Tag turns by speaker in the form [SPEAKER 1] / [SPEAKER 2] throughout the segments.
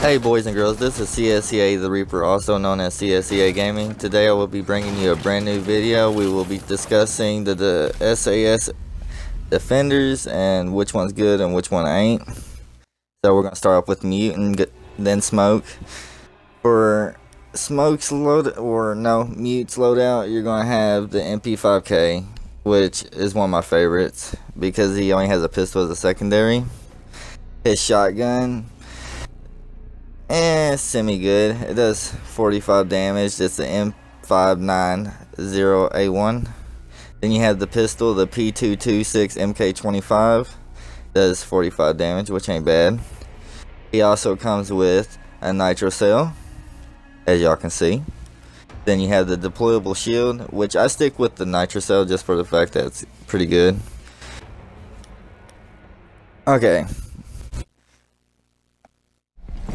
[SPEAKER 1] Hey boys and girls, this is CSEA the Reaper, also known as CSEA Gaming. Today I will be bringing you a brand new video. We will be discussing the S.A.S. defenders and which one's good and which one ain't. So we're going to start off with Mutant, then Smoke. For Smoke's Mute's loadout, you're going to have the MP5K, which is one of my favorites because he only has a pistol as a secondary. His shotgun, semi good. It does 45 damage. It's the M590A1. Then you have the pistol, the P226 MK25. Does 45 damage, which ain't bad. He also comes with a nitro cell, as y'all can see. Then you have the deployable shield, which I stick with the nitro cell just for the fact that it's pretty good. Okay.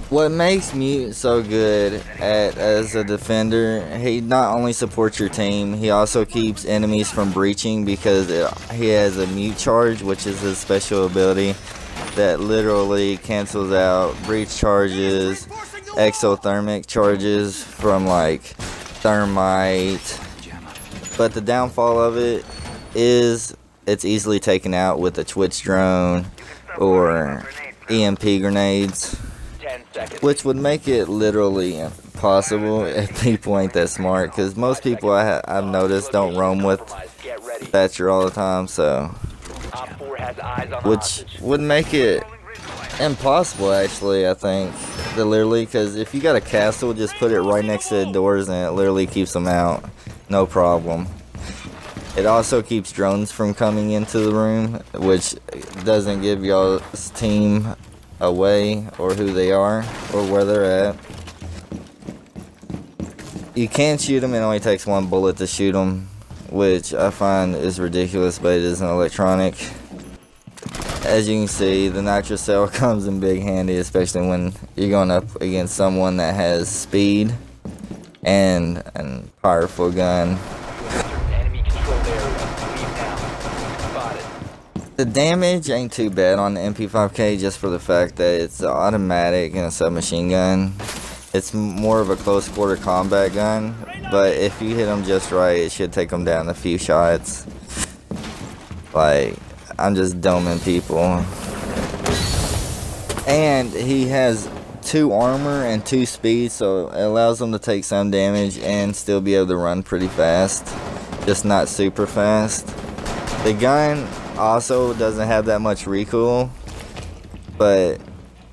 [SPEAKER 1] What makes Mute so good as a defender, he not only supports your team, he also keeps enemies from breaching because he has a Mute charge, which is his special ability that literally cancels out breach charges, exothermic charges from like thermite. But the downfall of it is it's easily taken out with a Twitch drone or EMP grenades, which would make it literally impossible if people ain't that smart, because most people I've noticed don't roam with Thatcher all the time, so which would make it impossible actually, I think, literally, because if you got a castle, just put it right next to the doors and it literally keeps them out, no problem. It also keeps drones from coming into the room, which doesn't give y'all's team away or who they are or where they're at. You can shoot them, it only takes one bullet to shoot them, which I find is ridiculous, but it is an electronic. As you can see, the nitro cell comes in big handy, especially when you're going up against someone that has speed and a powerful gun. The damage ain't too bad on the MP5K just for the fact that it's automatic and a submachine gun. It's more of a close quarter combat gun, but if you hit them just right, it should take them down a few shots. Like, I'm just doming people. And he has 2 armor and 2 speed, so it allows him to take some damage and still be able to run pretty fast, just not super fast. The gun also doesn't have that much recoil, but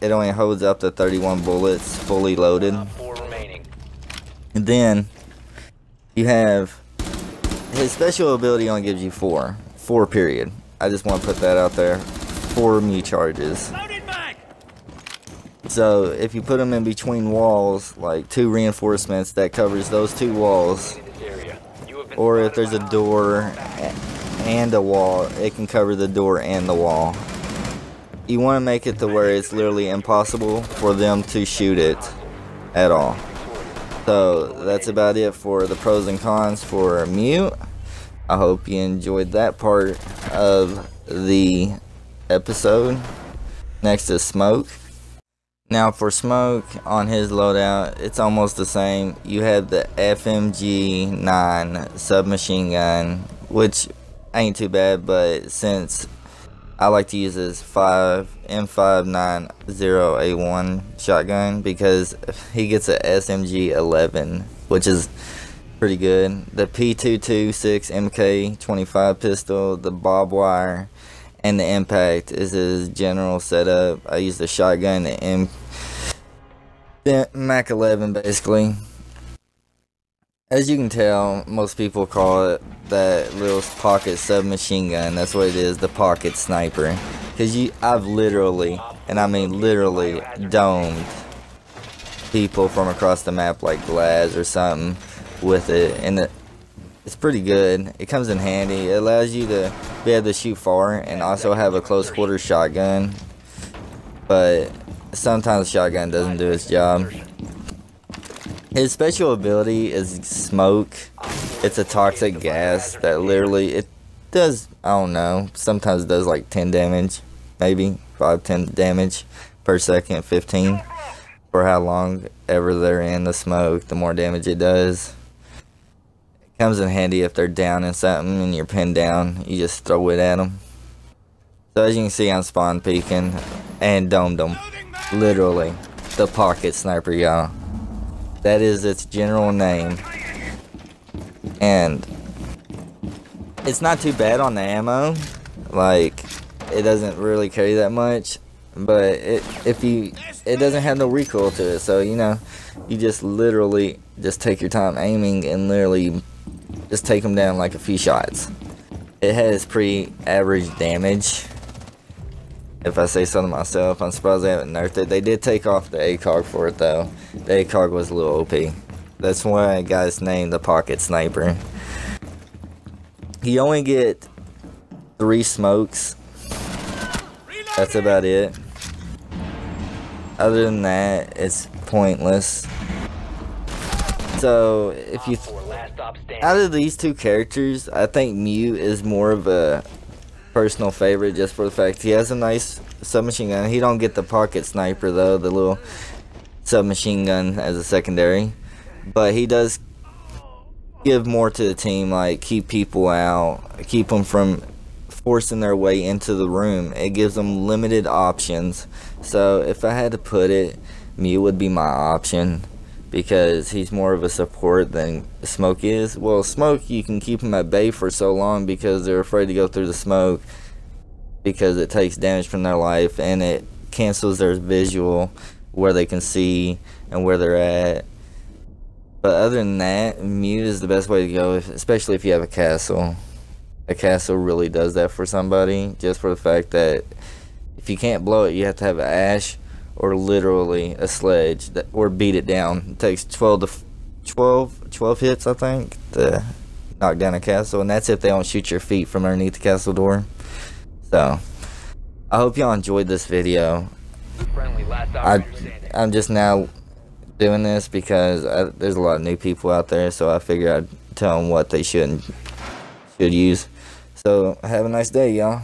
[SPEAKER 1] it only holds up to 31 bullets fully loaded. And then you have his special ability only gives you 4 period. I just want to put that out there. 4 Mute charges. So if you put them in between walls, like 2 reinforcements that covers those 2 walls, or if there's a door and a wall, it can cover the door and the wall. You want to make it to where it's literally impossible for them to shoot it at all. So that's about it for the pros and cons for Mute. I hope you enjoyed that part of the episode. Next is Smoke. Now for Smoke, on his loadout, it's almost the same. You have the FMG9 submachine gun, which ain't too bad, but since I like to use his M590A1 shotgun because he gets a SMG 11, which is pretty good. The P226 MK25 pistol, the bob wire, and the impact is his general setup. I use the shotgun, the Mac 11 basically. As you can tell, most people call it that little pocket submachine gun. That's what it is, the pocket sniper. Because I've literally, and I mean literally, domed people from across the map like Glass or something with it. And it's pretty good. It comes in handy. It allows you to be able to shoot far and also have a close quarter shotgun. But sometimes the shotgun doesn't do its job. His special ability is Smoke. It's a toxic gas that literally, it does, I don't know, sometimes it does like 10 damage, maybe 5-10 damage per second, 15. for how long ever they're in the smoke, the more damage it does. It comes in handy if they're down in something and you're pinned down, you just throw it at them. So as you can see, I'm spawn peeking and domed them. Literally, the pocket sniper, y'all. That is its general name. And it's not too bad on the ammo. Like, it doesn't really carry that much. But it doesn't have no recoil to it. So, you know, you just literally just take your time aiming and literally just take them down like a few shots. It has pretty average damage, if I say so to myself. I'm surprised they haven't nerfed it. They did take off the ACOG for it though. The ACOG was a little OP. That's why I got its name, the Pocket Sniper. You only get 3 smokes. That's about it. Other than that, it's pointless. So, if you out of these 2 characters, I think Mew is more of a personal favorite, just for the fact he has a nice submachine gun. He don't get the pocket sniper though, the little submachine gun as a secondary, but he does give more to the team, like keep people out, keep them from forcing their way into the room. It gives them limited options. So if I had to put it, Mew would be my option, because he's more of a support than Smoke is. Well, Smoke, you can keep him at bay for so long because they're afraid to go through the smoke, because it takes damage from their life and it cancels their visual, where they can see and where they're at. But other than that, Mew is the best way to go, especially if you have a castle. A castle really does that for somebody, just for the fact that if you can't blow it, you have to have an ash or literally a sledge, or beat it down. It takes 12 hits, I think, to knock down a castle, and that's if they don't shoot your feet from underneath the castle door. So I hope y'all enjoyed this video. I'm just now doing this because there's a lot of new people out there, so I figured I'd tell them what they should use. So have a nice day, y'all.